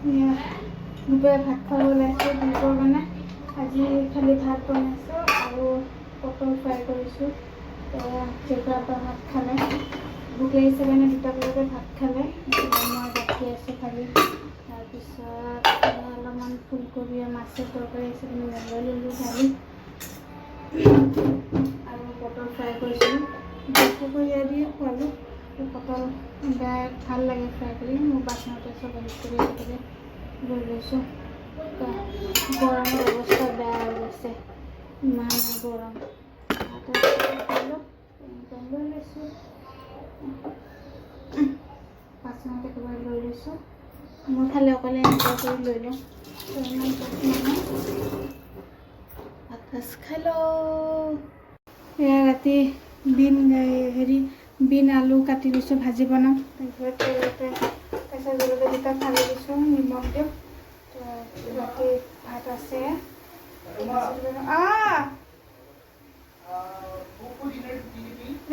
দুপৰীয়া ভাত খাব ওলাইছোঁ। দুপৰ মানে আজি খালি ভাত বনাইছোঁ আৰু পটল ফ্ৰাই কৰিছোঁ। জেগাৰ পৰা ভাত খালে ভোক লাগিছে কাৰণে 2টা বজাতে ভাত খালে। মই বাকী আছোঁ খালি। তাৰপিছত অলপমান ফুলকবি আৰু মাছৰ তৰকাৰী আছে কিন্তু লৈ ল'লোঁ ভাজি আৰু পটল ফ্ৰাই কৰিছিলোঁ। দুপৰীয়া দি খোৱালোঁ। পটল বেয়া ভাল লাগে ফ্ৰাই কৰি। মোৰ বাচনতে চব কৰি লৈ লৈছোঁ। গৰমৰ অৱস্থা বেয়া হৈ গৈছে, ইমান গৰম। লৈ লৈছোঁ বাচনতে একেবাৰে লৈ লৈছোঁ। মই খালি অকলে এনেকুৱা কৰি লৈ লওঁ। ভাত সাজ খাই লওঁ। এয়া ৰাতি বিন আলু কাটি দিছোঁ, ভাজি বনাম। তাৰপিছত তেলতে কেঁচা জলকীয়া দুটা ফালি দিছোঁ, নিমখ দিওঁ। ৰাতি ভাত আছে।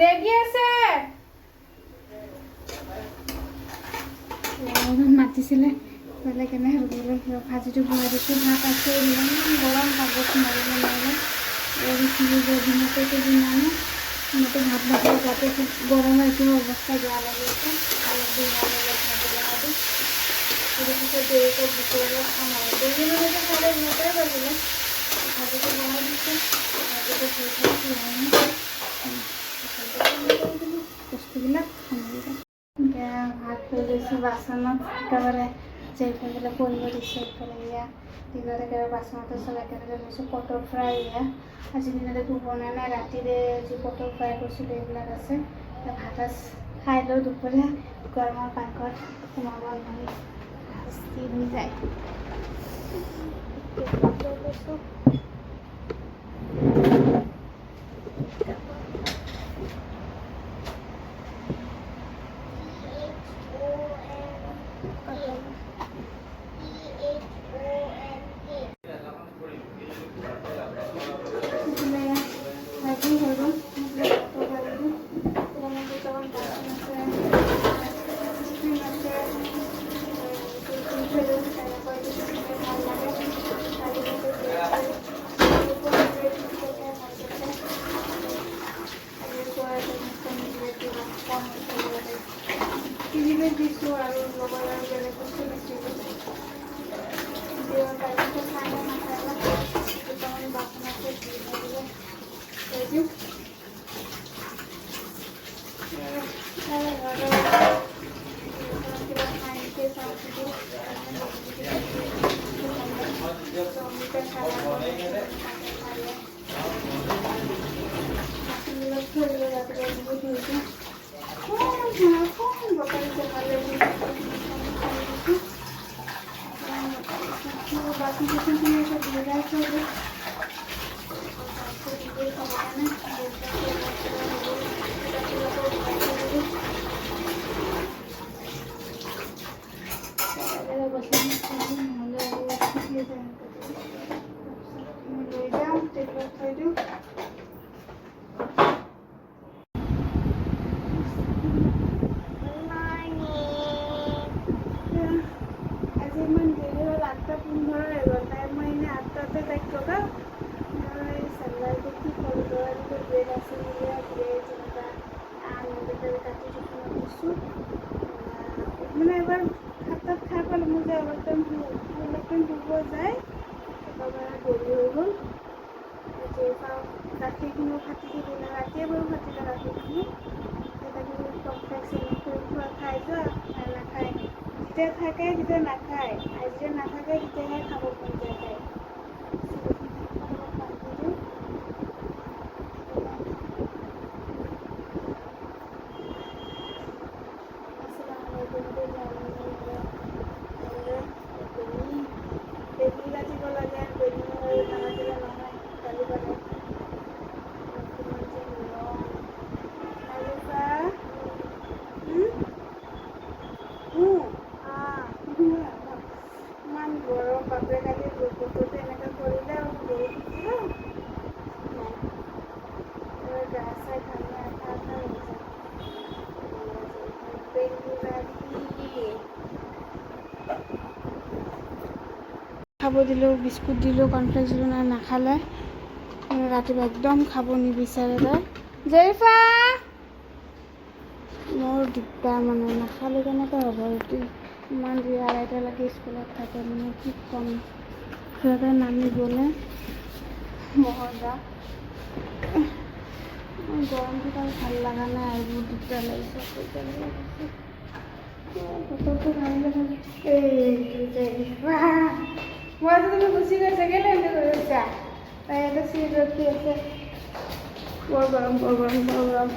ৰেডি আছে। মাতিছিলে বোলে কেনে ভাজিটো বনাই দিছোঁ। ভাত আছে, ইমান গৰম ভাতত মাৰিব নোৱাৰে। দিনতে যিমানে মইতো ভাত নাখাওঁ, তাতে খুব গৰমৰ এইটো অৱস্থা বেয়া লাগি আছে। অলপ দিন ভাজি বনাই দিওঁ। তাৰপিছত দেৰিকৈ দুপৰীয়া খাম আৰু 2 দিনলৈকে খালে 9টাই বাজিলে। ভাজিটো বনাই দিছোঁ। বস্তুবিলাক সামৰি দিওঁ। এতিয়া ভাত লৈ লৈছোঁ বাচনত, একেবাৰে যেইফালে পৰিব দিছোঁ এইফালে দিনত একেবাৰে বাচনতে চব একেলগে লৈছোঁ। পটল ফ্ৰাই আজি দিনত একো বনাই নাই। ৰাতিৰে যি পটল ফ্ৰাই কৰিছিলোঁ এইবিলাক আছে। ভাত খাই লৈ দুপৰীয়া গৰমৰ পাকঘৰত সোমাব নোৱাৰি, শাস্তি হৈ যায়। দিছোঁ আৰু লগৰ বেলেগ বস্তু দিছিলোঁ। দুটামান বাচন আছে দিওঁ। মানে এবাৰ ভাত খাই পালোঁ মোৰ যে অলপমান ধুব যায়, একেবাৰে দেৰি হৈ গ'ল। গাখীৰখিনিও ফাটি থাকিলে, ৰাতিয়ে বাৰু ফাটিলে গাখীৰখিনি। খাই যোৱা নাখায়, যেতিয়া থাকে তেতিয়া নাখায়, আৰু যেতিয়া নাথাকে তেতিয়াহে খাব মন যায় তাই। ইমান গৰম বাপৰে, কালি বতৰটো এনেকৈ কৰিলে আৰু গা চা ঘামি আঠা আঠা হৈ যায়। খাব দিলোঁ, বিস্কুট দিলোঁ, কৰ্ণফ্লেক্স দিলোঁ, নাখালে। ৰাতিপুৱা একদম খাব নিবিচাৰে তাই। জেৰিফা মোৰ দিগদাৰ মানে নাখালে কেনেকৈ হ'ব। এইটো ইমান দেৰি আঢ়ৈটালৈকে স্কুলত থাকে মানে কি ক'ম। সিহঁতে নামি গ'লে মজা। গৰমটো তাৰ ভাল লগা নাই আৰু বহুত দিগদাৰ লাগিছে। বতৰটো ভাল লাগে। মই তুমি গুচি গৈছা কেলে এনেকৈ গৈছা? তাই এটা চিট ৰখি আছে। বৰ গৰম বৰ গৰম বৰ গৰম।